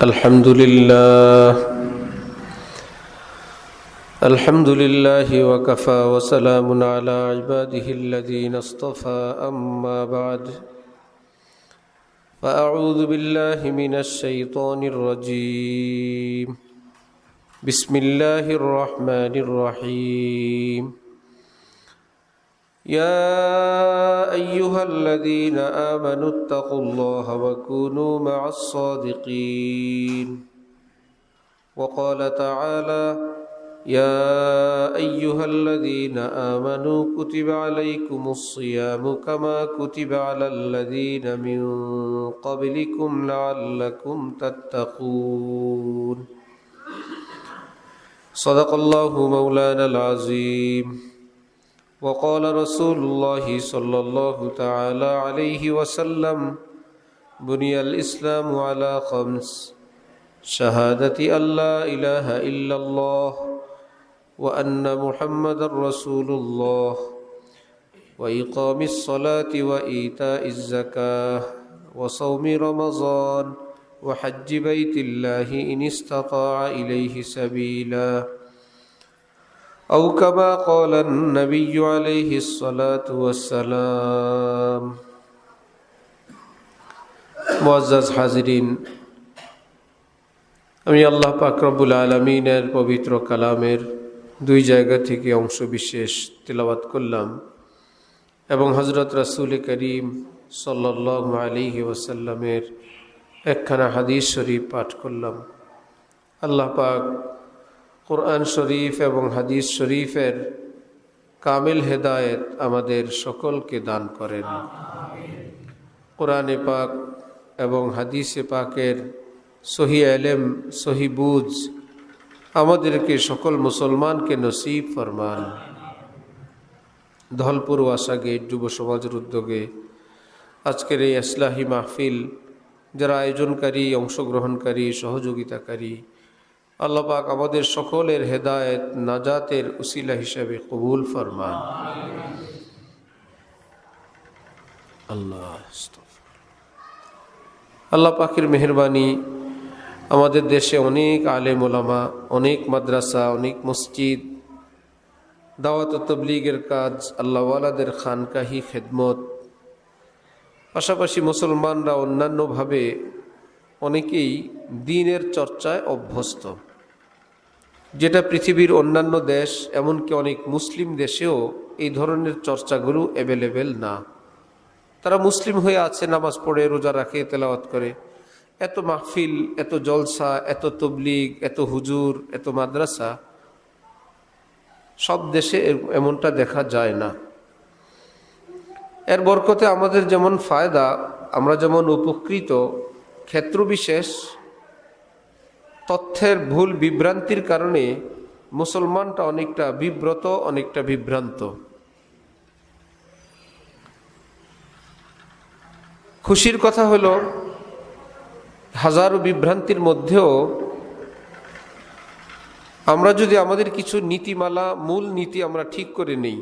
الحمد لله وكفى وسلام على عباده الذين اصطفى أما بعد فأعوذ بالله من الشيطان الرجيم بسم الله الرحمن الرحيم يا أيها الذين آمنوا اتقوا الله وكونوا مع الصادقين وقال تعالى يا أيها الذين آمنوا كتب عليكم الصيام كما كتب على الذين من قبلكم لعلكم تتقون صدق الله مولانا العظيم وقال رسول الله صلى الله تعالى عليه وسلم بني الإسلام على خمس شهادة أن لا إله إلا الله وأن محمد رسول الله وإقام الصلاة وإيتاء الزكاة وصوم رمضان وحج بيت الله إن استطاع إليه سبيلا أو كما قال النبي عليه الصلاة والسلام মুআজ্জাজ হাজিরিন, আমি আল্লাহ পাক রব্বুল আলামিনের পবিত্র কালামের দুই জায়গা থেকে অংশ বিশেষ তিলাওয়াত করলাম এবং হযরত রাসূল করিম সাল্লাল্লাহু আলাইহি ওয়াসাল্লামের একখানা হাদিস শরীফ পাঠ করলাম। আল্লাহ পাক কোরআন শরীফ এবং হাদিস শরীফের কামিল হেদায়েত আমাদের সকলকে দান করেন। কোরআনে পাক এবং হাদিসে পাকের সহি ইলম সহি বুঝ আমাদেরকে সকল মুসলমানকে নসিব ফরমান। ধলপুর ওয়াসা গেট যুব সমাজের উদ্যোগে আজকের এই ইসলাহি মাহফিল যারা আয়োজনকারী, অংশগ্রহণকারী, সহযোগিতাকারী, আল্লাহ পাক আমাদের সকলের হেদায়েত নাজাতের উসিলা হিসেবে কবুল ফরমান। আল্লাহ পাকের মেহেরবানি, আমাদের দেশে অনেক আলেম ওলামা, অনেক মাদ্রাসা, অনেক মসজিদ, দাওয়াত ও তাবলীগের কাজ, আল্লাহওয়ালাদের খানকাহি খেদমত, পাশাপাশি মুসলমানরা অন্যান্যভাবে অনেকেই দ্বীনের চর্চায় অভ্যস্ত, যেটা পৃথিবীর অন্যান্য দেশ এমনকি অনেক মুসলিম দেশেও এই ধরনের চর্চাগুলো অ্যাভেলেবেল না। তারা মুসলিম হয়ে আছে, নামাজ পড়ে, রোজা রাখে, তেলাওয়াত করে। এত মাহফিল, এত জলসা, এত তবলিগ, এত হুজুর, এত মাদ্রাসা সব দেশে এমনটা দেখা যায় না। এর বরকতে আমাদের যেমন ফায়দা, আমরা যেমন উপকৃত, ক্ষেত্রবিশেষ তথ্যের ভুল বিভ্রান্তির কারণে মুসলমানটা অনেকটা বিব্রত, অনেকটা বিভ্রান্ত। খুশির কথা হলো, হাজারো বিভ্রান্তির মধ্যেও আমরা যদি আমাদের কিছু নীতিমালা, মূল নীতি আমরা ঠিক করে নেই,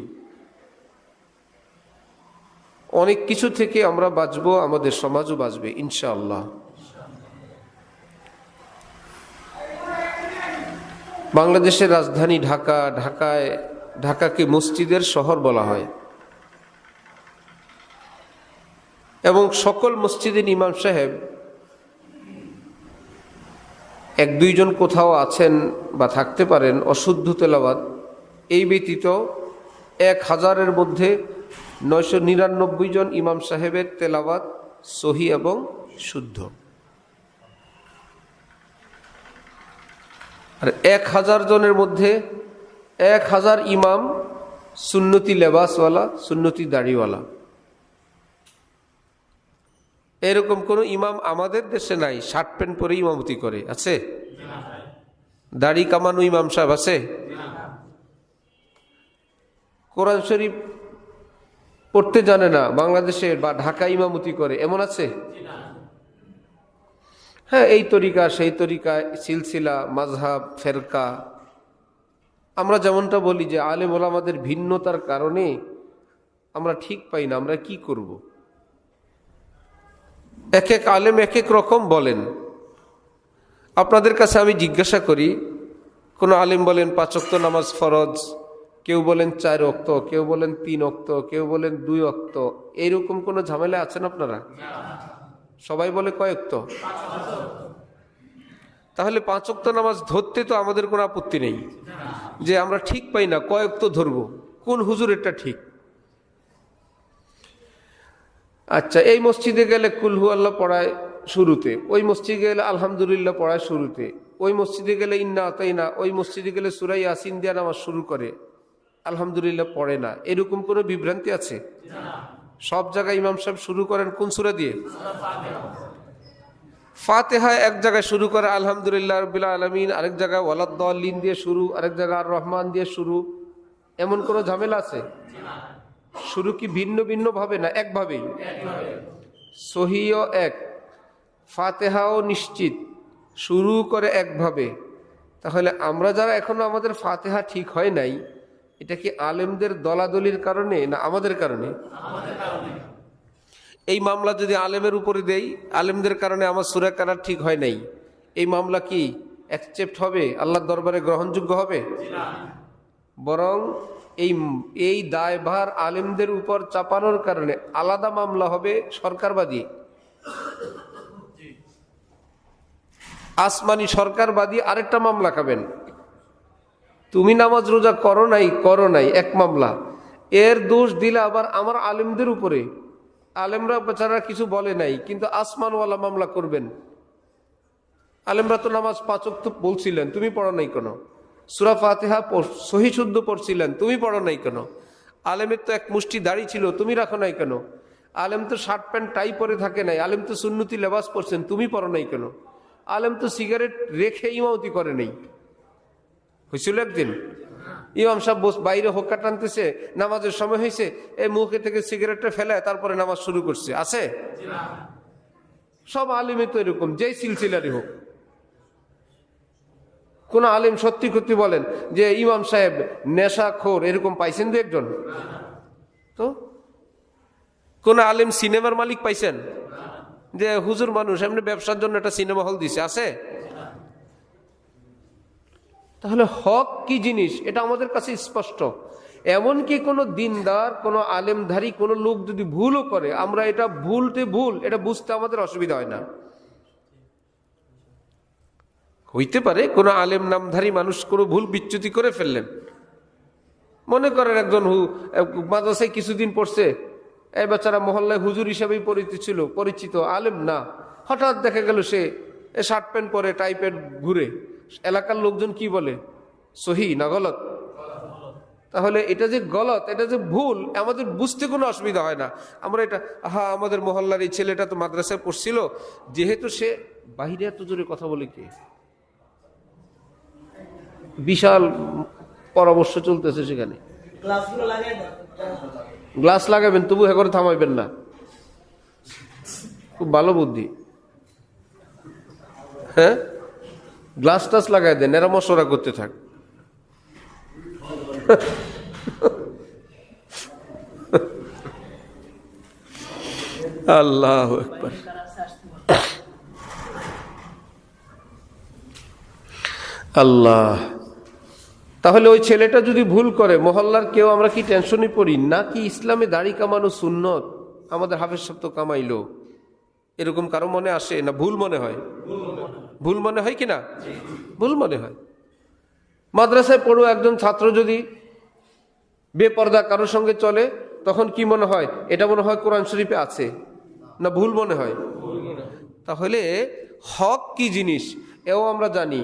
অনেক কিছু থেকে আমরা বাঁচবো, আমাদের সমাজও বাঁচবে ইনশাআল্লাহ। বাংলাদেশের রাজধানী ঢাকা, ঢাকাকে মসজিদের শহর বলা হয় এবং সকল মসজিদের ইমাম সাহেব এক দুইজন কোথাও আছেন বা থাকতে পারেন অশুদ্ধ তেলাওয়াত, এই ব্যতীত 1000-এর মধ্যে 999 জন ইমাম সাহেবের তেলাওয়াত সহি এবং শুদ্ধ। আর 1000 জনের মধ্যে 1000 ইমাম সুন্নতি লেবাসওয়ালা, সুন্নতি দাড়িওয়ালা। এরকম কোনো ইমাম আমাদের দেশে নাই শার্ট প্যান্ট পরে ইমামতি করে, আছে? দাড়ি কামানো ইমাম সাহেব আছে? কোরআন শরীফ পড়তে জানে না, বাংলাদেশের বা ঢাকা ইমামতি করে, এমন আছে? হ্যাঁ, এই তরিকা সেই তরিকা, সিলসিলা, মাযহাব, ফেরকা, আমরা যেমনটা বলি যে আলেম ওলামাদের ভিন্নতার কারণে আমরা ঠিক পাই না, আমরা কি করব? এক এক আলেম এক এক রকম বলেন। আপনাদের কাছে আমি জিজ্ঞাসা করি, কোনো আলিম বলেন 5 ওয়াক্ত নামাজ ফরজ, কেউ বলেন 4 ওয়াক্ত, কেউ বলেন 3 ওয়াক্ত, কেউ বলেন 2 ওয়াক্ত, এইরকম কোনো ঝামেলা আছেন আপনারা? সবাই বলে কয় ওয়াক্ত? তাহলে 5 ওয়াক্ত নামাজ ধরতে তো আমাদের কোনো আপত্তি নেই, যে আমরা ঠিক পাই না কয় ওয়াক্ত ধরবো, কোন হুজুরেরটা ঠিক। আচ্ছা, এই মসজিদে গেলে কুলহু আল্লাহ পড়ায় শুরুতে, ওই মসজিদে গেলে আলহামদুলিল্লাহ পড়ায় শুরুতে, ওই মসজিদে গেলে ইন্না আতাইনা, ওই মসজিদে গেলে সূরা ইয়াসিন দিয়ে নামাজ শুরু করে, আলহামদুলিল্লাহ পড়ে না, এরকম কোনো বিভ্রান্তি আছে? সব জায়গায় ইমাম সাহেব শুরু করেন কোন সূরা দিয়ে? ফাতিহা এক জায়গায় শুরু করে আলহামদুলিল্লাহ রাব্বিল আলামিন, আরেক জায়গায় ওয়ালাদ-দাল্লিন দিয়ে শুরু, আরেক জায়গায় আর রহমান দিয়ে শুরু, এমন কোনো ঝামেলা আছে? শুরু কি ভিন্ন ভিন্ন ভাবে না একভাবেই? সহিও এক, ফাতিহাও নিশ্চিত, শুরু করে একভাবে। তাহলে আমরা যারা এখনো আমাদের ফাতিহা ঠিক হয় নাই, এটা কি আলেমদের দলাদলির কারণে না আমাদের কারণে? এই মামলা যদি আলেমের উপরে দেই, আলেমদের কারণে আমার সূরা কারার ঠিক হয় নাই, এই মামলা কি অ্যাকসেপ্ট হবে? আল্লাহর দরবারে গ্রহণযোগ্য হবে? বরং এই দায়ভার আলেমদের উপর চাপানোর কারণে আলাদা মামলা হবে সরকারবাদী, আসমানি সরকারবাদী আরেকটা মামলা খাবেন। তুমি নামাজ রোজা করো নাই এক মামলা, এর দোষ দিলে আবার আমার আলেমদের উপরে, আলেমরা বেচারা কিছু বলে নাই কিন্তু আসমানওয়ালা মামলা করবেন। আলেমরা তো নামাজ 5 ওয়াক্ত বলছিলেন, তুমি পড়ো নাই কেন? সূরা ফাতিহা সহি শুদ্ধ পড়ছিলেন, তুমি পড়ো নাই কেন? আলেমের তো এক মুষ্টি দাড়ি ছিল, তুমি রাখো নাই কেন? আলেম তো শার্ট প্যান্ট টাই পরে থাকে নাই, আলেম তো সুন্নতি লেবাস পরছেন, তুমি পড়ো নাই কেন? আলেম তো সিগারেট রেখে ইমামতি করে নেই। হয়েছিল একদিন ইমাম সাহেব বাইরে হোক্কা টানতেছে, নামাজের সময় হয়েছে, এই মুখে থেকে সিগারেটটা ফেলায় তারপরে নামাজ শুরু করছে, আছে? সব আলেমে তো এরকম, যেই সিলসিলারই হোক। কোন আলেম সত্যি সত্যি বলেন যে ইমাম সাহেব নেশাখোর, এরকম পাইছেন দু একজন? তো কোন আলেম সিনেমার মালিক পাইছেন যে হুজুর মানুষ এমনি ব্যবসার জন্য একটা সিনেমা হল দিছে, আছে? তাহলে হক কি জিনিস এটা আমাদের কাছে স্পষ্ট। এমনকি কোনো দিনদার, কোনো আলেমধারী কোনো লোক যদি ভুলও করে, আমরা এটা ভুল, এটা বুঝতে আমাদের অসুবিধা হয় না। হইতে পারে কোনো আলেম নামধারী মানুষ কোনো ভুল বিচ্যুতি করে ফেললেন, মনে করেন একজন মাদ্রাসায় কিছুদিন পড়ছে, এই বেচারা মহল্লায় হুজুর হিসাবেই পরিচিত, আলেম না, হঠাৎ দেখা গেল সে শার্ট প্যান্ট পরে, টাই প্যান্ট ঘুরে, এলাকার লোকজন কি বলে? সহি না গলত? তাহলে এটা যে গলত, এটা যে ভুল, আমাদের বুঝতে কোনো অসুবিধা হয় না। আমরা এটা আমাদের মহল্লার এই ছেলেটা তো মাদ্রাসায় পড়ছিল, যেহেতু সে বাহিরে এত জোরে কথা বলে, কে বিশাল পরামর্শ চলতেছে সেখানে, গ্লাস লাগাবেন তবু হ্যাঁ করে থামাইবেন না, খুব ভালো বুদ্ধি। হ্যাঁ, গ্লাস টাস লাগাই দেন, এরা মশলা করতে থাক। আল্লাহু আকবার। আল্লাহ, তাহলে ওই ছেলেটা যদি ভুল করে, মহল্লার কেউ আমরা কি টেনশনই পড়ি না? কি ইসলামে দাড়ি কামানো সুন্নত? আমাদের হাফেজ সাহেব তো কামাইলো, এরকম কারো মনে আসে না? ভুল মনে হয়? ভুল মনে হয় কিনা? ভুল মনে হয়। মাদ্রাসায় পড়ো একজন ছাত্র যদি বেপর্দা কারোর সঙ্গে চলে, তখন কি মনে হয়? এটা মনে হয় কোরআন শরীফে আছে, না ভুল মনে হয়? তাহলে হক কি জিনিস এও আমরা জানি।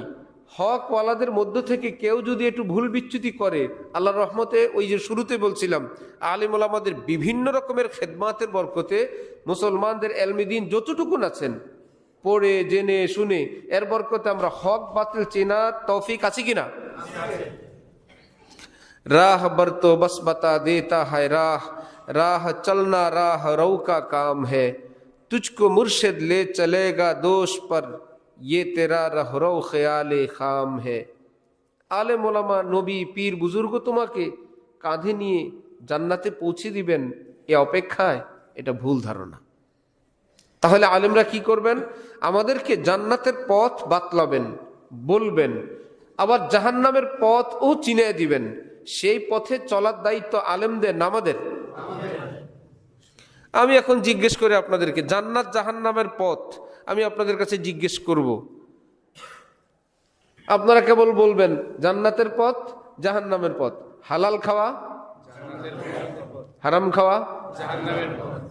হকওয়ালাদের মধ্য থেকে কেউ যদি একটু ভুল বিচ্যুতি করে, আল্লাহর রহমতে, ওই যে শুরুতে বলছিলাম, আলিম ওলামাদের বিভিন্ন রকমের খেদমাতের বরকতে মুসলমানদের এলমে দ্বীন যতটুকুন আছেন, পড়ে জেনে শুনে, এর বরকতে আমরা হক বাতিল চেনা তৌফিক আছে কিনা? রাহ बर तो बस बता देता है राह, राह चलना राह रऊ का काम है, तुझको मुर्शिद ले चलेगा दोष पर, ये तेरा रहरो ख्याले खाम है। আলেম ওলামা, নবী, পীর, বুজুর্গ তোমাকে কাঁধে নিয়ে জান্নাতে পৌঁছে দিবেন এ অপেক্ষায়, এটা ভুল ধারণা। তাহলে আলেমরা কি করবেন? আমাদেরকে জান্নাতের পথ বাতলাবেন, বলবেন, আবার জাহান্নামের পথও চিনিয়ে দিবেন। সেই পথে চলার দায়িত্ব আলেমদের না আমাদের? আমি এখন জিজ্ঞেস করি আপনাদেরকে, জান্নাত জাহান্নামের পথ আমি আপনাদের কাছে জিজ্ঞেস করব, আপনারা কেবল বলবেন জান্নাতের পথ, জাহান্নামের পথ। হালাল খাওয়া, হারাম খাওয়া,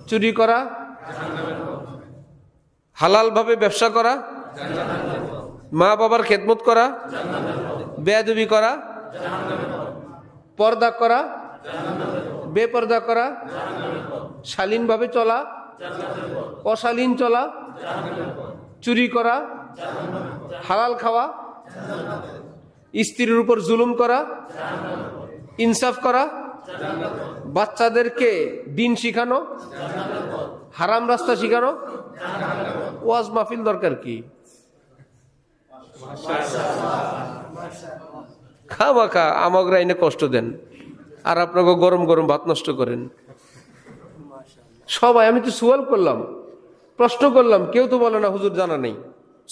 চুরি করা, হালাল ভাবে ব্যবসা করা, মা বাবার খেদমত করা, বেয়াদবি করা, পর্দা করা, বেপর্দা করা, শালীন ভাবে চলা, অশালীন চলা, চুরি করা, হালাল খাওয়া, স্ত্রীর উপর জুলুম করা, ইনসাফ করা, বাচ্চাদেরকে দিন শিখানো, হারাম রাস্তা শিখানো। ওয়াজ মাহফিল দরকার কি? খামাখা আমাগরা এনে কষ্ট দেন আর আপনাকে গরম গরম ভাত নষ্ট করেন সবাই। আমি তো সুয়াল করলাম, প্রশ্ন করলাম, কেউ তো বলে না হুজুর জানা নেই,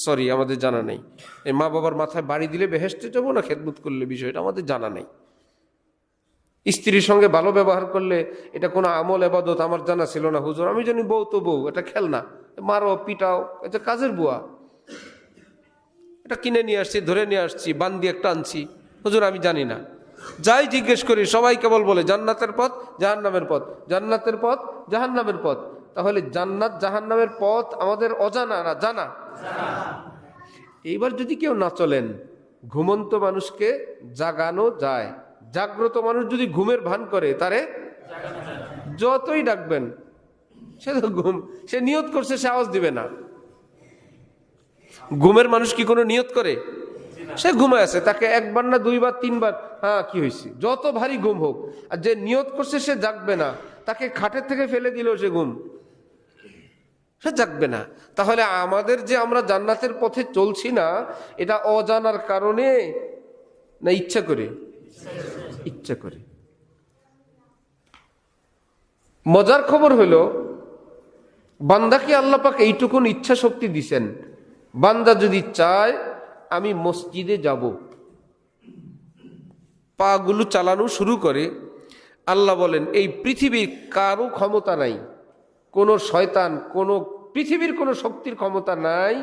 সরি আমাদের জানা নেই। এই মা বাবার মাথায় বাড়ি দিলে বেহেশতে যাবো না খেদমত করলে, বিষয়টা আমাদের জানা নেই। স্ত্রীর সঙ্গে ভালো ব্যবহার করলে এটা কোনো আমল এবাদত আমার জানা ছিল না হুজুর। আমি জানি বউ তো বউ, এটা খেলনা, মারো পিটাও, এটা কাজের বুয়া, এটা কিনে নিয়ে আসছি, ধরে নিয়ে আসছি, বান্দি একটা আনছি, হুজুর আমি জানি না। যাই জিজ্ঞেস করি সবাই কেবল বলে জান্নাতের পথ, জাহান্নামের পথ, জান্নাতের পথ, জাহান্নামের পথ। তাহলে জান্নাত জাহান্নামের পথ আমাদের অজানা না জানা? এইবার যদি কেউ না চলেন, ঘুমন্ত মানুষকে জাগানো যায়, জাগ্রত মানুষ যদি ঘুমের ভান করে তারে যতই ডাকবেন সে তো ঘুম, সে নিয়ত করছে, সে আওয়াজ দিবে না। ঘুমের মানুষ কি কোনো নিয়ত করে? সে ঘুমায় আছে, তাকে একবার না দুইবার তিনবার হ্যাঁ কি হয়েছে, যত ভারী ঘুম হোক, আর যে নিয়ত করছে সে জাগবে না, তাকে খাটের থেকে ফেলে দিল সে ঘুম, সে জাগবে না। তাহলে আমাদের যে আমরা জান্নাতের পথে চলছি না, এটা অজানার কারণে না ইচ্ছা করে? ইচ্ছা করে। মজার খবর হলো, বান্দাকে আল্লাহ পাক এইটুকুন ইচ্ছা শক্তি দিছেন, বান্দা যদি চায় আমি মসজিদে যাব, পাগুলো চালানো শুরু করে, আল্লাহ বলেন এই পৃথিবীর কারো ক্ষমতা নাই, কোন শয়তান, কোন পৃথিবীর কোন শক্তির ক্ষমতা নাই,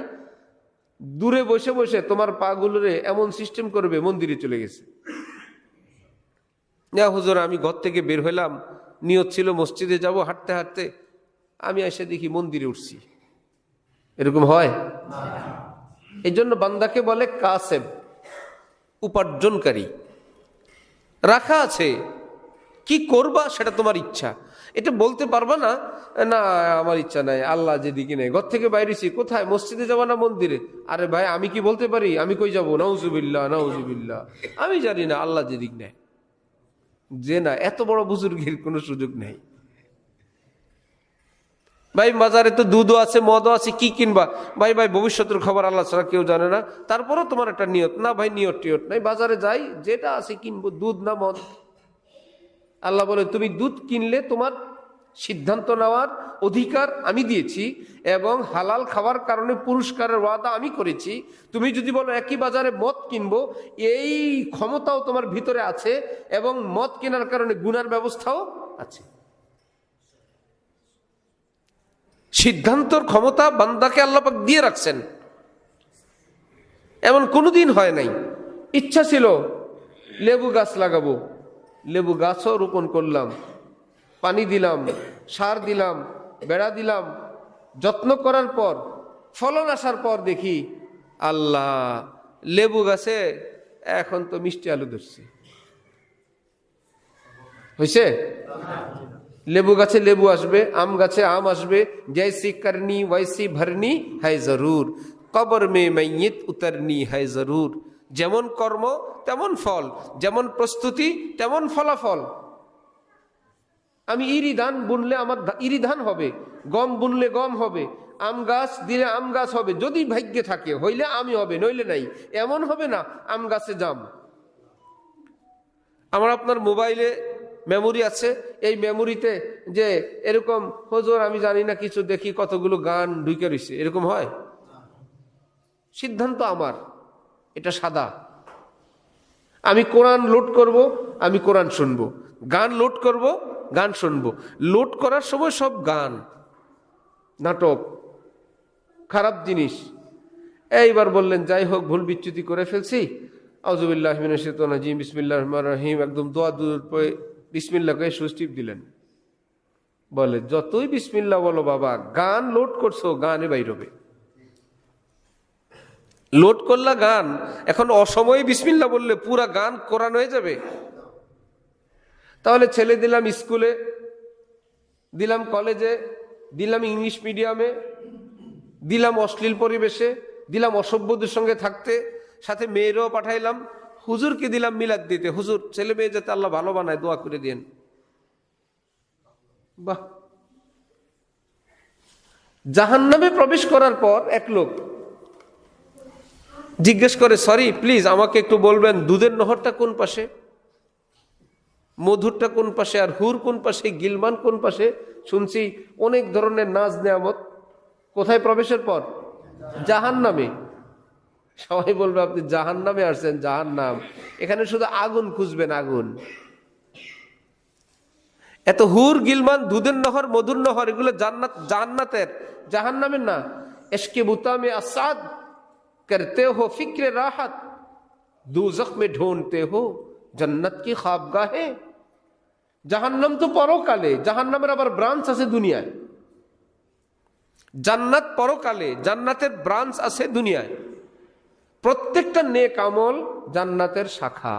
দূরে বসে বসে তোমার পাগুলোরে এমন সিস্টেম করবে মন্দিরে চলে গেছে। না হুজুর আমি ঘর থেকে বের হইলাম, নিয়ত ছিল মসজিদে যাব, হাঁটতে হাঁটতে আমি এসে দেখি মন্দিরে উঠছি। এরকম হয়? এই জন্য বান্দাকে বলে কাসেব, উপার্জনকারী। রাখা আছে, কি করবা সেটা তোমার ইচ্ছা, এটা বলতে পারবা না না আমার ইচ্ছা নাই, আল্লাহ যেদিকে নেই। ঘর থেকে বাইরেছি, কোথায়? মসজিদে যাবা না মন্দিরে? আরে ভাই আমি কি বলতে পারি আমি কই যাবো? নাউজুবিল্লাহ নাউজুবিল্লাহ, আমি জানি না, আল্লাহ যেদিক নেই। যে না, এত বড় বুজুর্গের কোনো সুযোগ নেই। ভাই বাজারে তো দুধও আছে, মদও আছে, কি কিনবা? ভাই ভাই ভবিষ্যতের খবর আল্লাহ ছাড়া কেউ জানে না, তারপরও তোমার একটা নিয়ত না, ভাই নিয়ত টিয়ত নাই, বাজারে যাই যেটা আছে কিনবো, দুধ না মদ। আল্লাহ বলে তুমি দুধ কিনলে তোমার সিদ্ধান্ত নেওয়ার অধিকার আমি দিয়েছি, এবং হালাল খাওয়ার কারণে পুরস্কারের ওয়াদা আমি করেছি। তুমি যদি বলো একই বাজারে মদ কিনবো, এই ক্ষমতাও তোমার ভিতরে আছে, এবং মদ কেনার কারণে গুনার ব্যবস্থাও আছে। সিদ্ধান্তর ক্ষমতা বান্দাকে আল্লাহ পাক দিয়ে রাখছেন। এমন কোনোদিন হয় নাই, ইচ্ছা ছিল লেবু গাছ লাগাবো, লেবু গাছও রোপণ করলাম, পানি দিলাম, সার দিলাম, বেড়া দিলাম, যত্ন করার পর ফলন আসার পর দেখি আল্লাহ লেবু গাছে এখন তো মিষ্টি আলু ধরছে। হয়েছে? লেবু গাছে লেবু আসবে, আম গাছে আম আসবে। জৈসি করনি ওয়াইসি ভরনি হ্যায় জরুর, কবর মে মাইয়িত উতরনি হ্যায় জরুর। যেমন কর্ম তেমন ফল, যেমন প্রস্তুতি তেমন ফলাফল। আমি ইরি ধান বুনলে আমার ইরি ধান হবে, গম বুনলে গম হবে, আম গাছ দিলে আম গাছ হবে, যদি ভাগ্যে থাকে, হইলে আমি হবে, নইলে নাই। এমন হবে না আম গাছে জাম। আমার আপনার মোবাইলে মেমোরি আছে, এই মেমোরিতে যে এরকম হুজুর আমি জানি না কিছু, দেখি কতগুলো গান ঢুকে রয়েছে, এরকম হয়? সিদ্ধান্ত আমার, এটা সাদা। আমি কোরআন লোড করব, আমি কোরআন শুনবো, গান লোড করব, গান শুনবো। লোড করার সময় সব গান, নাটক, খারাপ জিনিস। এইবার বললেন যাই হোক ভুল বিচ্যুতি করে ফেলছি, আউযুবিল্লাহি মিনাশ শাইতানির রাজিম, বিসমিল্লাহির রহমানির রহিম, একদম দোয়া দূর পরে বিসমিল্লাহ করে সুইচ টিপ দিলেন। বলে যতই বিসমিল্লাহ বলো বাবা, গান লোড করছো, গানে বাইর হবে। লোড করলা গান, এখন অসময়ে বিসমিল্লাহ বললে পুরা গান কোরআন হয়ে যাবে। তাহলে ছেলে দিলাম স্কুলে, দিলাম কলেজে, দিলাম ইংলিশ মিডিয়ামে, দিলাম অশ্লীল পরিবেশে, দিলাম অসভ্যদের সঙ্গে থাকতে, সাথে মেয়েরাও পাঠাইলাম, হুজুরকে দিলাম মিলাদ দিতে, হুজুর ছেলে মেয়ে যাতে আল্লাহ ভালো বানায় দোয়া করে দিন। বাহ! জাহান্নামে প্রবেশ করার পর এক লোক জিজ্ঞেস করে, সরি প্লিজ আমাকে একটু বলবেন দুধের নহরটা কোন পাশে, মধুরটা কোন পাশে, আর হুর কোন পাশে, গিলমান কোন পাশে? শুনছি অনেক ধরনের নাজ নেয়ামত। কোথায় প্রবেশের পর? জাহান্নামে। সবাই বলবে আপনি জাহান্নামে আসছেন, জাহান্নাম, এখানে শুধু আগুন খুঁজবেন, আগুন। এত হুর, গিলমান, দুধের নহর, মধুর নহর, এগুলো জান্নাত, জান্নাতের, জাহান্নামের না। ইশকে বুতামে আসাদ করতে হো ফিক্রে রাহত, দুজখ মে ঢুঁড়তে হো জান্নাত কি খাবগাহে। জাহান্নাম তো পরকালে, জাহান্নামের আবার ব্রাঞ্চ আছে দুনিয়ায়। জান্নাত পরকালে, জান্নাতের ব্রাঞ্চ আছে দুনিয়ায়। প্রত্যেকটা নেক আমল জান্নাতের শাখা,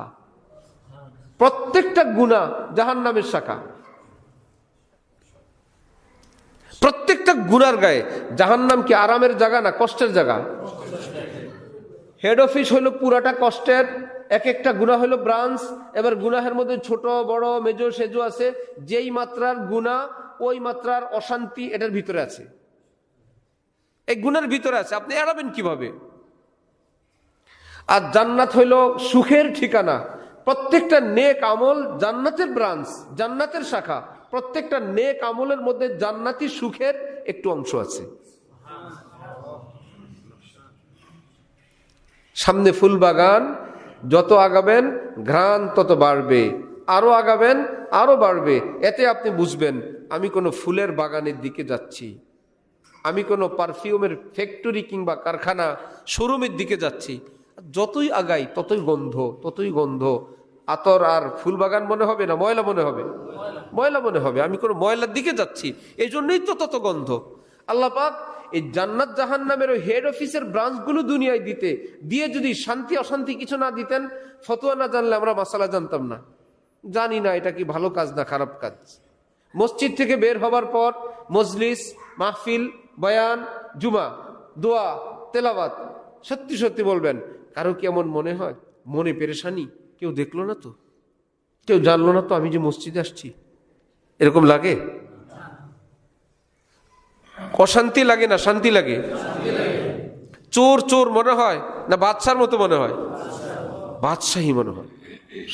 প্রত্যেকটা গুনাহ জাহান্নামের শাখা। প্রত্যেকটা গুনার গায়ে। জাহান্নাম কি আরামের জায়গা না কষ্টের জায়গা? হেড অফিস হইল পুরাটা কষ্টের, এক একটা গুনাহ হইল ব্রাঞ্চ। এবার গুনাহের মধ্যে ছোট বড় মেজো সেজো আছে, যেই মাত্রার গুনাহ ওই মাত্রার অশান্তি এটার ভিতরে আছে, এই গুনার ভিতরে আছে, আপনি এড়াবেন কিভাবে? আর জান্নাত হইল সুখের ঠিকানা। প্রত্যেকটা নেক আমল জান্নাতের ব্রাঞ্চ, জান্নাতের শাখা। প্রত্যেকটা নেক আমলের মধ্যে জান্নাতি সুখের একটু অংশ আছে। সামনে ফুল বাগান, যত আগাবেন ঘ্রাণ তত বাড়বে, আরো আগাবেন আরো বাড়বে। এতে আপনি বুঝবেন আমি কোনো ফুলের বাগানের দিকে যাচ্ছি, আমি কোনো পারফিউমের ফ্যাক্টরি কিংবা কারখানা শোরুমের দিকে যাচ্ছি। যতই আগাই ততই গন্ধ, ততই গন্ধ। আতর আর ফুল বাগান মনে হবে না ময়লা মনে হবে? ময়লা মনে হবে। আমি কোনো ময়লার দিকে যাচ্ছি, এই জন্যই তো তত গন্ধ। আল্লাহ পাক এই জান্নাত জাহান্নামের ওই হেড অফিসের ব্রাঞ্চগুলো দুনিয়ায় দিতে দিয়ে যদি শান্তি অশান্তি কিছু না দিতেন, ফতোয়া না জানলে আমরা মাসালা জানতাম না, জানি না এটা কি ভালো কাজ না খারাপ কাজ। মসজিদ থেকে বের হবার পর মজলিস, মাহফিল, বয়ান, জুমা, দোয়া, তেলাওয়াত, সত্যি সত্যি বলবেন কারো কি এমন মনে হয় মনে পেরেশানি, কেউ দেখলো না তো, কেউ জানলো না তো আমি যে মসজিদে আসছি, এরকম লাগে? অশান্তি লাগে না শান্তি লাগে? চোর চোর মনে হয় না বাদশার মতো মনে হয়? বাদশাহী মনে হয়।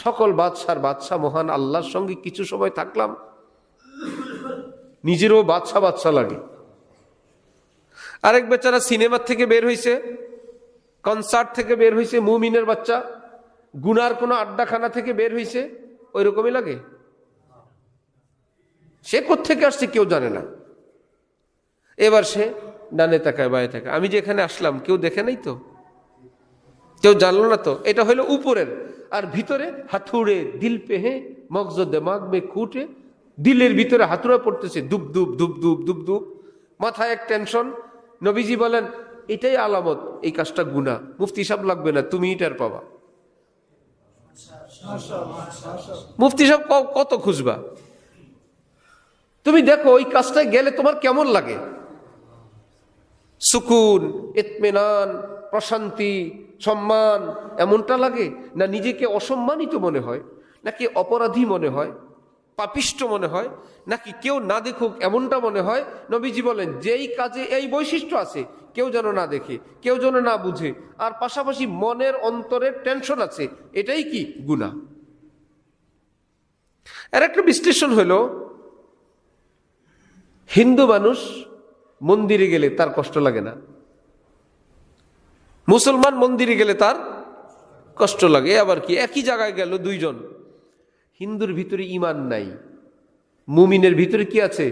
সকল বাদশার বাদশা মহান আল্লাহর সঙ্গে কিছু সময় থাকলাম, নিজেরও বাদশা বাদশা লাগে। আরেক বেচারা সিনেমার থেকে বের হইছে, কনসার্ট থেকে বের হইছে, মুমিনের বাচ্চা গুনার কোনো আড্ডাখানা থেকে বের হইছে, ওই রকমই লাগে। সে কোত্থেকে আসছে কেউ জানে না। এবার সে ডানে তাকায় বায়ে তাকায়, আমি যেখানে আসলাম কেউ দেখে নাই তো, কেউ জানলো না তো। এটা হইলো উপরের। আর ভিতরে হাতুড়ে দিল পে হে মগজ দিমাগ মে খুঁটে, দিলের ভিতরে হাতুড়া পড়তেছে, দুব দুব দুব দুব দুব দুব, মাথায় এক টেনশন। নবীজি বলেন এটাই আলামত এই কাজটা গুনাহ, মুফতি সাহেব লাগবে না, তুমি এটার পাবা। মুফতি সাহেব কত খুঁজবা? তুমি দেখো ওই কাজটায় গেলে তোমার কেমন লাগে, সুকুন, ইতমিনান, প্রশান্তি, সম্মান এমনটা লাগে না নিজেকে অসম্মানিত মনে হয়, নাকি অপরাধী মনে হয়, পাপিষ্ট মনে হয়, নাকি কেউ না দেখুক এমনটা মনে হয়? নবীজি বলেন যেই কাজে এই বৈশিষ্ট্য আছে, কেউ যেন না দেখে, কেউ যেন না বুঝে, আর পাশাপাশি মনের অন্তরের টেনশন আছে, এটাই কি গুনাহ। আর একটা বিশ্লেষণ হলো, হিন্দু মানুষ মন্দিরে গেলে তার কষ্ট লাগে না, মুসলমান মন্দিরে গেলে তার কষ্ট লাগে। আবার কি, একই জায়গায় গেল দুইজন, হিন্দুর ভিতরে ঈমান নাই, মুমিনের ভিতরে কি আছে?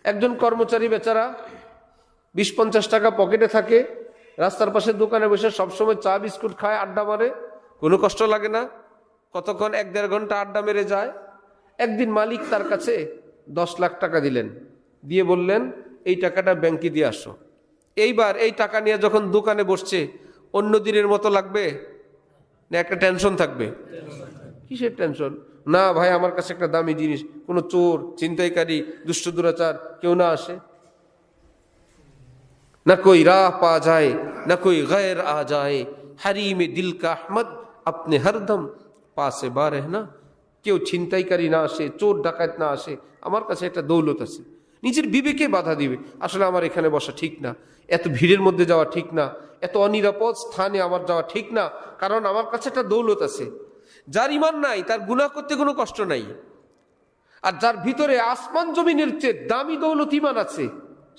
একজন কর্মচারী বেচারা 20-50 টাকা পকেটে থাকে, রাস্তার পাশে দোকানে বসে সবসময় চা বিস্কুট খায়, আড্ডা মারে, কোনো কষ্ট লাগে না, কতক্ষণ 1-1.5 ঘন্টা আড্ডা মেরে যায়। একদিন মালিক তার কাছে 10 লাখ টাকা দিলেন, দিয়ে বললেন এই টাকাটা ব্যাংকে দিয়ে আসো। এইবার এই টাকা নিয়ে যখন দোকানে বসছে, অন্য দিনের মতো লাগবে না একটা টেনশন থাকবে? কিসের টেনশন? না ভাই, আমার কাছে একটা দামি জিনিস, কোনো চোর ছিনতাইকারী দুষ্ট দুরাচার কেউ না আসে, না কোই রাহ পা যায় না কোই গैर आ जाए, हरीम दिल का अहमद अपने हरदम पासे बा रहना। কেউ ছিনতাইকারী না আসে, চোর ডাকাত না আসে, আমার কাছে একটা দৌলত আছে। নিজের বিবেকে বাধা দিবে, আসলে আমার এখানে বসা ঠিক না, এত ভিড়ের মধ্যে যাওয়া ঠিক না, এত অনিরাপদ স্থানে আমার যাওয়া ঠিক না, কারণ আমার কাছে একটা দৌলত আছে। যার ঈমান নাই তার গুনাহ করতে কোনো কষ্ট নাই, আর যার ভিতরে আসমান জমিনের চেয়ে দামি দৌলত ঈমান আছে,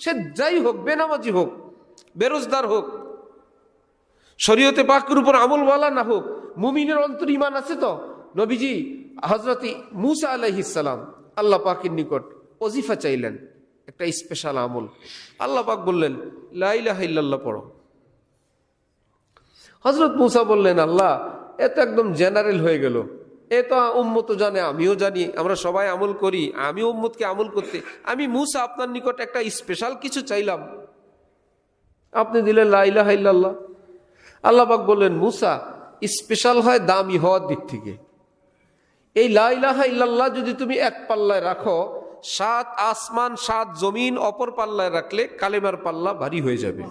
সে যাই হোক, বেনামাজি হোক, বেরোজগার হোক, শরীয়তে পাকের উপর আমলওয়ালা না হোক, মুমিনের অন্তর ঈমান আছে। তো নবীজি হযরত মূসা আলাইহিস সালাম আল্লাহ পাকের নিকট ওজিফা চাইলেন, একটা স্পেশাল আমল। আল্লাহ পাক বললেন লা ইলাহা ইল্লাল্লাহ পড়ো। হযরত মূসা বললেন আল্লাহ, এ তো একদম জেনারেল হয়ে গেল, এ তো উম্মত জানে, আমিও জানি, আমরা সবাই আমল করি, আমি উম্মতকে আমল করতে, আমি মূসা আপনার নিকট একটা স্পেশাল কিছু চাইলাম, আপনি দিলেন লা ইলাহা ইল্লাল্লাহ। আল্লাহ পাক বললেন মূসা, স্পেশাল হয় দামি হওয়ার দিক থেকে। এই লা ইলাহা ইল্লাল্লাহ যদি তুমি এক পাল্লায় রাখো, 7 আসমান 7 জমিন অপর পাল্লায় রাখলে কালেমার পাল্লা ভারী হয়ে যাবে।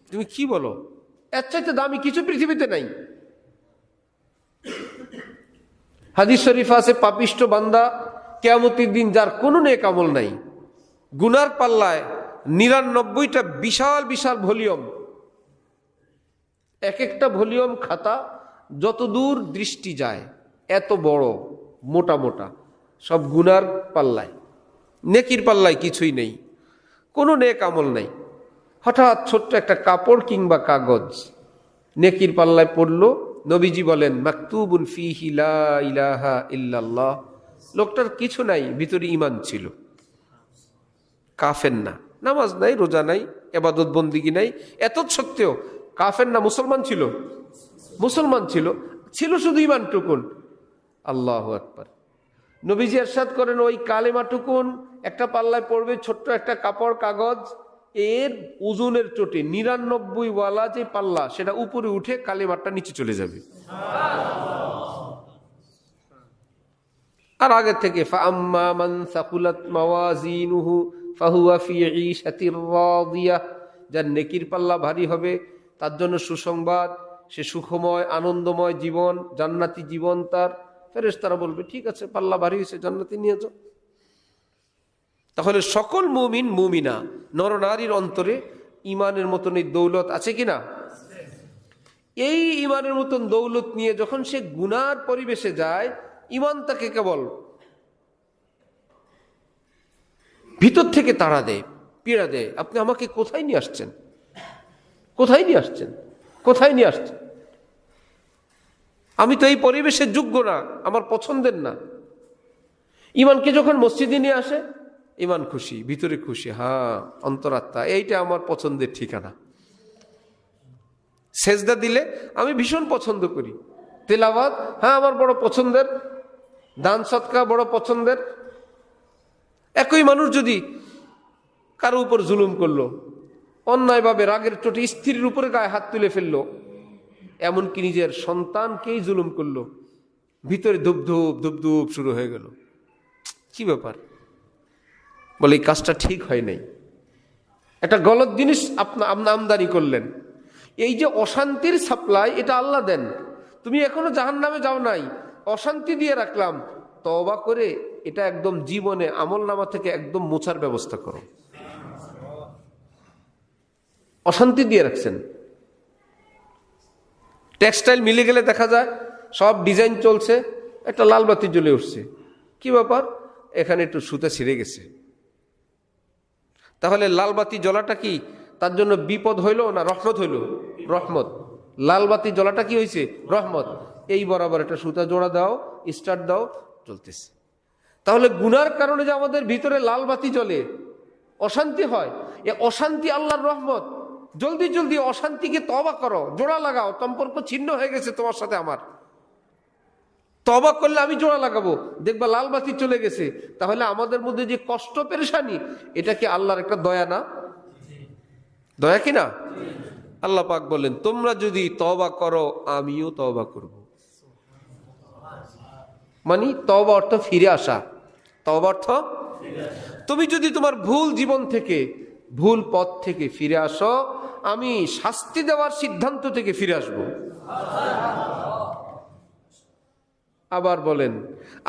তুমি কি বলো? এর চাইতে দামি কিছু পৃথিবীতে নাই। হাদিস শরীফ আছে, পাপিষ্ট বান্দা কিয়ামতের দিন যার কোনো নেক আমল নাই, গুনার পাল্লায় 99টা বিশাল বিশাল ভলিউম, এক একটা ভলিউম খাতা যত দূর দৃষ্টি যায় এত বড় মোটা মোটা, সব গুনার পাল্লায়, নেকির পাল্লায় কিছুই নেই, কোনো নেক আমল নাই। হঠাৎ ছোট্ট একটা কাপড় কিংবা কাগজ নেকির পাল্লায় পড়লো, নবীজি বলেন মাকতুবুন ফিহি লা ইলাহা ইল্লাল্লাহ। লোকটার কিছু নাই, ভিতরে ঈমান ছিল, কাফের না, নামাজ নাই, রোজা নাই, ইবাদত বন্দিগি নাই, এত সত্ত্বেও কাফের না, মুসলমান ছিল, মুসলমান ছিল, ছিল শুধু ঈমানটুকুন। আল্লাহু আকবার। নবীজি ইরশাদ করেন ওই কালেমাটুকুন একটা পাল্লায় পড়বে, ছোট্ট একটা কাপড় কাগজ, এর ওজনের চোটে 99 ওয়ালা যে পাল্লা সেটা উপরে উঠে কালেমাটা নিচে চলে যাবে। আর আগে থেকে ফাআম্মা মান সাকুলাত মাওয়াজিনুহু ফাহুয়া ফি ঈশাতির রাদিয়াহ, যার নেকির পাল্লা ভারী হবে তার জন্য সুসংবাদ, সে সুখময় আনন্দময় জীবন, জান্নাতি জীবন তার। ফেরেশতারা বলবে ঠিক আছে, পাল্লা ভারী হয়েছে, জান্নাতে নিয়ে যাও। তাহলে সকল মুমিন মুমিনা নরনারীর অন্তরে ঈমানের মতন এই দৌলত আছে কিনা? এই ঈমানের মতন দৌলত নিয়ে যখন সে গুনার পরিবেশে যায়, ঈমান তাকে কেবল ভিতর থেকে তাড়া দেয়, পীড়া দেয়, আপনি আমাকে কোথায় নিয়ে আসছেন, কোথায় নিয়ে আসছেন, কোথায় নিয়ে আসছেন, আমি তো এই পরিবেশের যোগ্য না, আমার পছন্দের না। ঈমানকে যখন মসজিদে নিয়ে আসে, ঈমান খুশি, ভিতরে খুশি, হ্যাঁ অন্তরাত্মা এইটা আমার পছন্দের ঠিকানা। সেজদা দিলে আমি ভীষণ পছন্দ করি, তেলাওয়াত হ্যাঁ আমার বড় পছন্দের, দান সদকা বড় পছন্দের। একই মানুষ যদি কারো উপর জুলুম করলো, অন্যায়ভাবে রাগের চোটে স্ত্রীর উপরে গায়ে হাত তুলে ফেললো, এমনকি নিজের সন্তানকেই জুলুম করলো, ভিতরে ধুপধুপ ধুপধুপ শুরু হয়ে গেল, কি ব্যাপার, বলে এই কাজটা ঠিক হয় নাই, একটা গলত জিনিস আপনি আমদানি করলেন, এই যে অশান্তির সাপ্লাই এটা আল্লাহ দেন, তুমি এখনো জাহান্নামে যাও নাই, অশান্তি দিয়ে রাখলাম, তওবা করে এটা একদম জীবনে আমলনামা থেকে একদম মোছার ব্যবস্থা করো। অশান্তি দিয়ে রাখছেন, টেক্সটাইল মিলে গেলে দেখা যায় সব ডিজাইন চলছে, একটা লাল বাতি জ্বলে উঠছে। কি ব্যাপার? এখানে একটু সুতা ছিঁড়ে গেছে। তাহলে লাল বাতি জ্বলাটা কি তার জন্য বিপদ হইল না রহমত হইল? রহমত। লাল বাতি জ্বলাটা কি হয়েছে? রহমত। এই বরাবর একটা সুতা জোড়া দাও, স্টার্ট দাও, চলতেছে। তাহলে গুনার কারণে যে আমাদের ভিতরে লাল বাতি জ্বলে, অশান্তি হয়, এ অশান্তি আল্লাহর রহমত। জলদি জলদি অশান্তিকে তওবা করো, জোড়া লাগাও। সম্পর্ক ছিন্ন হয়ে গেছে তোমার সাথে আমার, তওবা করলে আমি জোড়া লাগাবো, দেখবা লাল বাতি চলে গেছে। তাহলে আমাদের মধ্যে যে কষ্ট পেরেশানি, এটা কি আল্লাহর একটা দয়া না? দয়া কি না? আল্লাহ পাক বলেন, তোমরা যদি তওবা করো আমিও তওবা করব। মানে তওবা অর্থ ফিরে আসা। তওবা অর্থ তুমি যদি তোমার ভুল জীবন থেকে, ভুল পথ থেকে ফিরে আসো, আমি শাস্তি দেওয়ার সিদ্ধান্ত থেকে ফিরে আসব। আবার বলেন,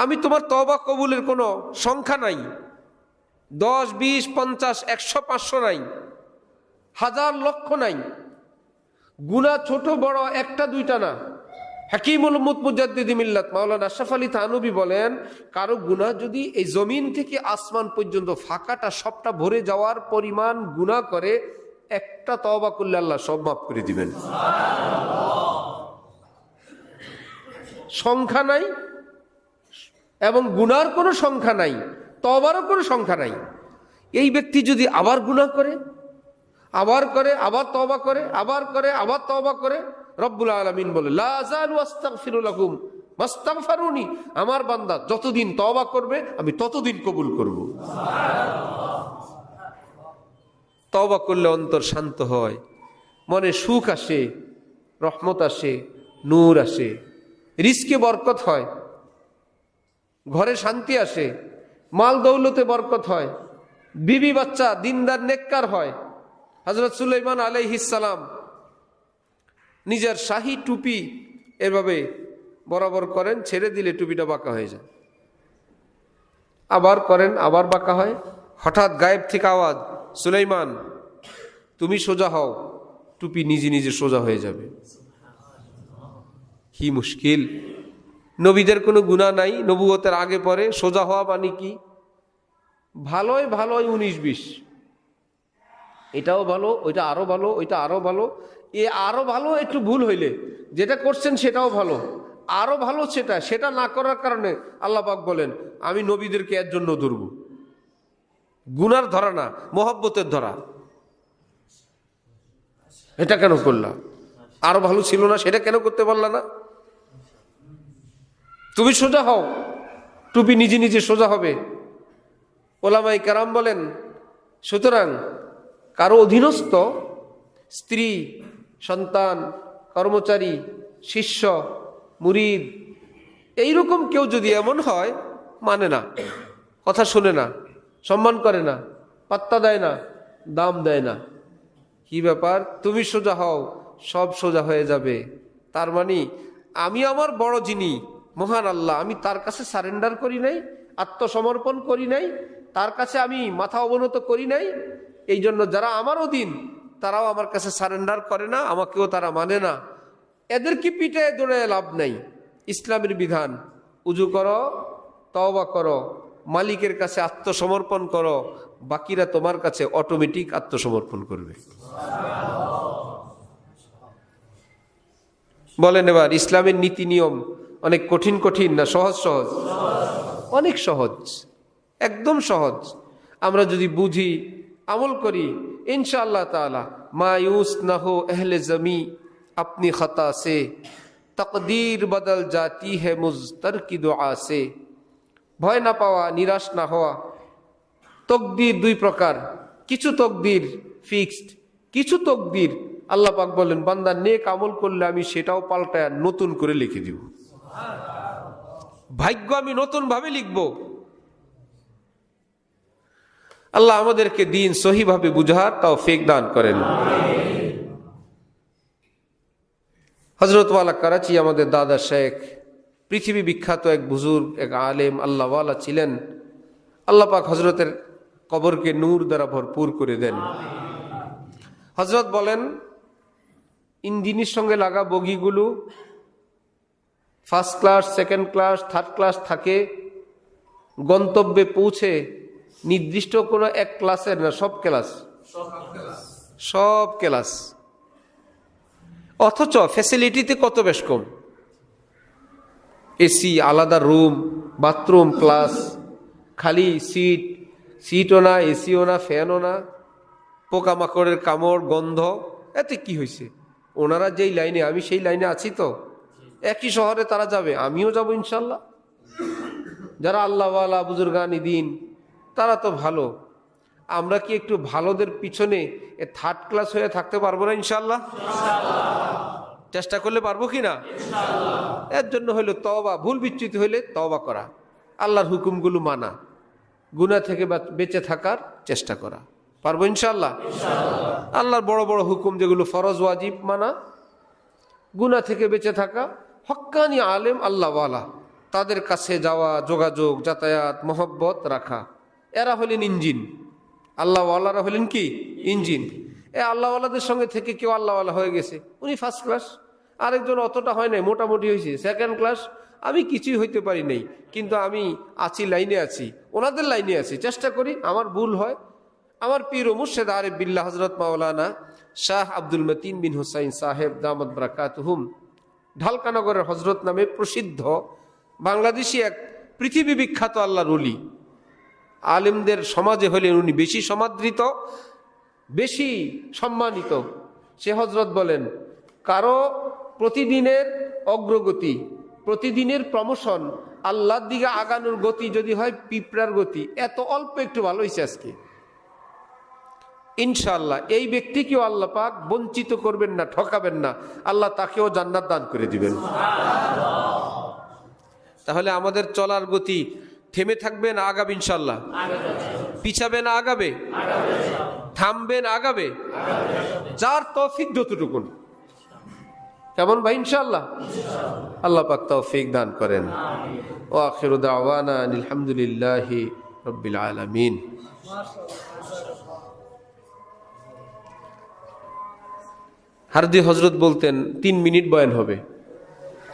আমি তোমার তওবা কবুলের কোনো সংখ্যা নাই, 10, 20, 50, 100, 500 নাই, হাজার লক্ষ নাই। গুনাহ ছোট বড় একটা দুইটা না। হাকিমুল মুজাদ্দিদ মিল্লাত মাওলানা আশরাফ আলী থানভী বলেন, কারো গুনাহ যদি এই জমিন থেকে আসমান পর্যন্ত ফাঁকাটা সবটা ভরে যাওয়ার পরিমাণ গুনাহ করে, একটা তওবা করলে আল্লাহ সব মাফ করে দিবেন। সংখ্যা নাই, এবং গুনার কোনো সংখ্যা নাই, তওবারও কোনো সংখ্যা নাই। এই ব্যক্তি যদি আবার গুনাহ করে, আবার করে, আবার তওবা করে, আবার করে, আবার তওবা করে, রব্বুল আলামিন বলে, লা আযালু আস্তাগফিরু লাকুম মাস্তাগফিরুনি, আমার বান্দা যতদিন তওবা করবে আমি ততদিন কবুল করব। তওবা করলে অন্তর শান্ত হয়, মনে সুখ আসে, রহমত আসে, নূর আসে, রিজকে বরকত হয়, ঘরে শান্তি আসে, মাল দৌলতে বরকত হয়, বিবি বাচ্চা দিনদার নেককার হয়। হযরত সুলাইমান আলাইহিস সালাম নিজের শাহী টুপি এভাবে বরাবর করেন, ছেড়ে দিলে টুপিটা বাঁকা হয়ে যায়, আবার করেন, আবার বাঁকা হয়। হঠাৎ গায়েব থেকে আওয়াজ, সুলাইমান তুমি সোজা হও, টুপি নিজে নিজে সোজা হয়ে যাবে। কি মুশকিল! নবীদের কোনো গুনাহ নাই, নবুয়তের আগে পরে সোজা হওয়া মানে কি? ভালোই ভালোই 19-20, এটাও ভালো, ওইটা আরো ভালো, ওইটা আরো ভালো, এ আরো ভালো একটু ভুল হইলে যেটা করছেন সেটাও ভালো, আরো ভালো সেটা না করার কারণে আল্লাহ পাক বলেন, আমি নবীদেরকে এর জন্য ধরব। গুনার ধরা না, মহব্বতের ধরা। এটা কেন করলা? আরো ভালো ছিল না, সেটা কেন করতে পারলা না? তুমি সোজা হও, টুপি নিজে নিজে সোজা হবে। ওলামায়ে কেরাম বলেন, সুতরাং কারো অধীনস্থ স্ত্রী, সন্তান, কর্মচারী, শিষ্য, মুরিদ, এইরকম কেউ যদি এমন হয়, মানে না, কথা শুনে না, সম্মান করে না, পাত্তা দেয় না, দাম দেয় না, কি ব্যাপার? তুমি সোজা হও, সব সোজা হয়ে যাবে। তার মানে আমি আমার বড় যিনি মহান আল্লাহ, আমি তার কাছে সারেন্ডার করি নাই, আত্মসমর্পণ করি নাই, তার কাছে আমি মাথা অবনত করি নাই। এই জন্য যারা আমার অধীন তারাও আমার কাছে সারেন্ডার করে না, আমাকেও তারা মানে না। এদেরকে পিঠে দৌড়ে লাভ নাই। ইসলামের বিধান, উজু করো, তওবা করো, মালিকের কাছে আত্মসমর্পণ করো, বাকিরা তোমার কাছে অটোমেটিক আত্মসমর্পণ করবে। বলেন এবার, ইসলামের নীতি নিয়ম অনেক কঠিন কঠিন না সহজ সহজ? অনেক সহজ, একদম সহজ। আমরা যদি বুঝি, আমল করি, ইনশাআল্লাহ তাআলা মায়ুস না হো আহলে জমি अपनी खता से, तकदीर बदल जाती है मुज़तर की दुआ से। ভয় না পাওয়া, নিরাশ না হওয়া। তকদির দুই প্রকার, কিছু তকদির ফিক্সড, কিছু তকদির আল্লাহ পাক বলেন, বান্দা নেক আমল করলে আমি সেটাও পাল্টায় নতুন করে লিখে দিব। ভাগ্য আমি নতুন ভাবে লিখব। আল্লাহ আমাদেরকে দিন সহিভাবে বুঝার তৌফিক দান করেন। হযরত ওয়ালা করাচি আমাদের দাদা শেখ, পৃথিবী বিখ্যাত এক বুজুর্গ, এক আলেম, আল্লাহওয়ালা ছিলেন। আল্লাহ পাক হজরতের কবরকে নূর দ্বারা ভরপুর করে দেন। হজরত বলেন, ইঞ্জিনের সঙ্গে লাগা বগিগুলো first class, second class, third class থাকে, গন্তব্যে পৌঁছে নির্দিষ্ট কোনো এক ক্লাসের না, সব ক্লাস, সব ক্লাস, অথচ ফ্যাসিলিটিতে কত বেশ কম। এসি, আলাদা রুম, বাথরুম, ক্লাস, খালি সিটও না, এসিও না, ফ্যানও না, পোকামাকড়ের কামড়, গন্ধ। এতে কি হয়েছে? ওনারা যেই লাইনে, আমি সেই লাইনে আছি তো। একই শহরে তারা যাবে, আমিও যাব ইনশাল্লাহ। যারা আল্লাহওয়ালা বুজুর্গানি দিন, তারা তো ভালো। আমরা কি একটু ভালোদের পিছনে থার্ড ক্লাস হয়ে থাকতে পারবো না ইনশাল্লাহ? চেষ্টা করলে পারবো কি না? এর জন্য হইল তওবা, ভুল বিচ্যুতি হইলে তওবা করা, আল্লাহর হুকুমগুলো মানা, গুনাহ থেকে বেঁচে থাকার চেষ্টা করা। পারবো ইনশাল্লাহ? আল্লাহর বড় বড় হুকুম যেগুলো ফরজ ওয়াজিব মানা, গুনাহ থেকে বেঁচে থাকা, হক্কানি আলেম আল্লাহওয়ালা তাদের কাছে যাওয়া, যোগাযোগ, যাতায়াত, মহব্বত রাখা। এরা হলেন ইঞ্জিন, আল্লাহওয়ালারা হলেন কি ইঞ্জিন। আল্লাহওয়ালাদের সঙ্গে থেকে কেউ আল্লাহওয়ালা হয়ে গেছে, উনি ফার্স্ট ক্লাস, আরেকজন অতটা হয় নাই, মোটামুটি হয়েছে সেকেন্ড ক্লাস। আমি কিছুই হইতে পারি নাই, কিন্তু আমি আছি, লাইনে আছি, ওনাদের লাইনে আছি, চেষ্টা করি। আমার ভুল হয়। আমার পীর ও মুর্শেদ আরিফ বিল্লাহ হযরত মাওলানা শাহ আব্দুল মতিন বিন হুসাইন সাহেব দামাত বারাকাতুহুম, ঢালকানগরের হজরত নামে প্রসিদ্ধ বাংলাদেশি এক পৃথিবী বিখ্যাত আল্লাহর ওলি, আলেমদের সমাজে হলেন উনি বেশি সমাদৃত, বেশি সম্মানিত। সে হজরত বলেন, কারো প্রতিদিনের অগ্রগতি, প্রতিদিনের প্রমোশন, আল্লাহর দিকে আগানোর গতি যদি হয় পিঁপড়ার গতি, এত অল্প একটু ভালো হয়েছে আজকে। ইনশাআল্লাহ এই ব্যক্তিকেও আল্লাহ পাক বঞ্চিত করবেন না, ঠকাবেন না, আল্লাহ তাকেও জান্নাত দান করে দিবেন। তাহলে আমাদের চলার গতি থেমে থাকবে না আগাবে ইনশাআল্লাহ? পিছাবে না আগাবে? থামবে না আগাবে? যার তৌফিক যতটুকুন। কেমন ভাই? ইনশাআল্লাহ। আল্লাহ পাক তৌফিক দান করেন। ওয়া আখিরু দাওয়ানা আলহামদুলিল্লাহি রাব্বিল আলামিন। হারদি হজরত বলতেন 3 মিনিট বয়ান হবে,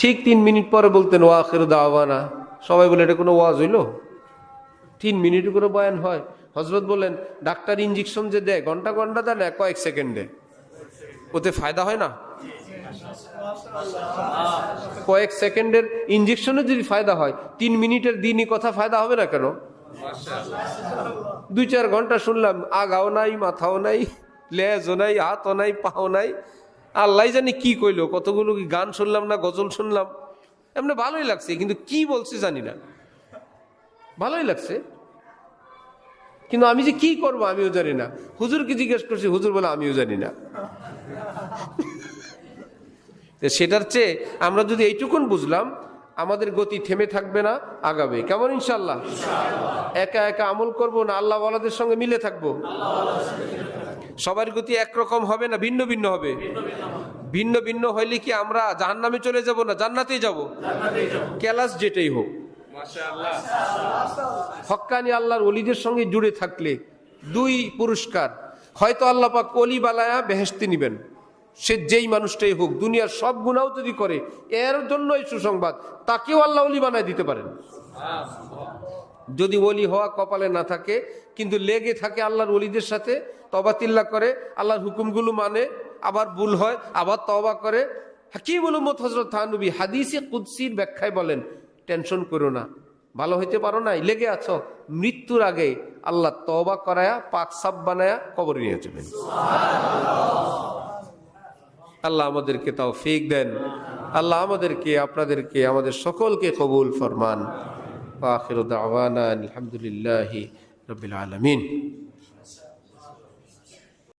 ঠিক 3 মিনিট পরে বলতেন ওয়া আখিরু দাওয়ানা। সবাই বলে এটা কোনো ওয়াজ হইল? 3 মিনিট করে বয়ান হয়? হজরত বলেন, ডাক্তার ইঞ্জেকশন যে দেয় ঘন্টা ঘন্টা দেয় না, কয়েক সেকেন্ডে, ওতে ফায়দা হয় না? কয়েক সেকেন্ডের ইঞ্জেকশনে যদি ফায়দা হয়, 3 মিনিটের দিনই কথা ফায়দা হবে না কেন? 2-4 ঘন্টা শুনলাম, আগাও নাই, মাথাও নাই, লেজও নাই, হাতও নাই, পাও নাই, আল্লাহ জানি কি কইলো, কতগুলো গান শুনলাম না, গজল শুনলাম, এমনি ভালোই লাগছে, কিন্তু কি বলছে জানি না, ভালোই লাগছে, কিন্তু আমি যে কি করব আমিও জানি না। হুজুরকে জিজ্ঞেস করছি, হুজুর বলে আমিও জানি না। সেটার চেয়ে আমরা যদি এইটুকুন বুঝলাম, আমাদের গতি থেমে থাকবে না, আগাবে। কেমন ইনশাআল্লাহ? একা একা আমল করব না আল্লাহ ওয়ালাদের সঙ্গে মিলে থাকবো? সবার গতি একরকম হবে না, ভিন্ন ভিন্ন হবে। ভিন্ন ভিন্ন হইলে কি আমরা জাহান্নামে চলে যাব না জান্নাতেই যাব? ক্লাস যেটাই হোক, হক্কানি আল্লাহর ওলিদের সঙ্গে জুড়ে থাকলে 2 পুরস্কার। হয়তো আল্লাহ পাক ওলি বানায়া বেহেশতে নিবেন, সে যেই মানুষটাই হোক, দুনিয়ার সব গুনাহ যদি করে, এর জন্যই সুসংবাদ, তাকেও আল্লাহ ওলি বানায় দিতে পারেন। যদি ওলি হওয়া কপালে না থাকে, কিন্তু লেগে থাকে আল্লাহর ওলিদের সাথে, তওবা তিল্লা করে, আল্লাহর হুকুমগুলো মানে, আবার ভুল হয়, আবার তওবা করে। হাকিমুল উম্মত হযরত থানবী হাদিসে কুদসির ব্যাখ্যায় বলেন, টেনশন করো না, ভালো হইতে পারো নাই, লেগে আছো, মৃত্যুর আগে আল্লাহ তওবা করায়া পাক সাফ বানায়া কবরে নিয়ে যাবেন। আল্লাহ আমাদেরকে তৌফিক দেন, আল্লাহ আমাদেরকে, আপনাদেরকে, আমাদের সকলকে কবুল ফরমান। ওয়া আখিরু দাওয়ানা আলহামদুলিল্লাহি রাব্বিল আলামিন।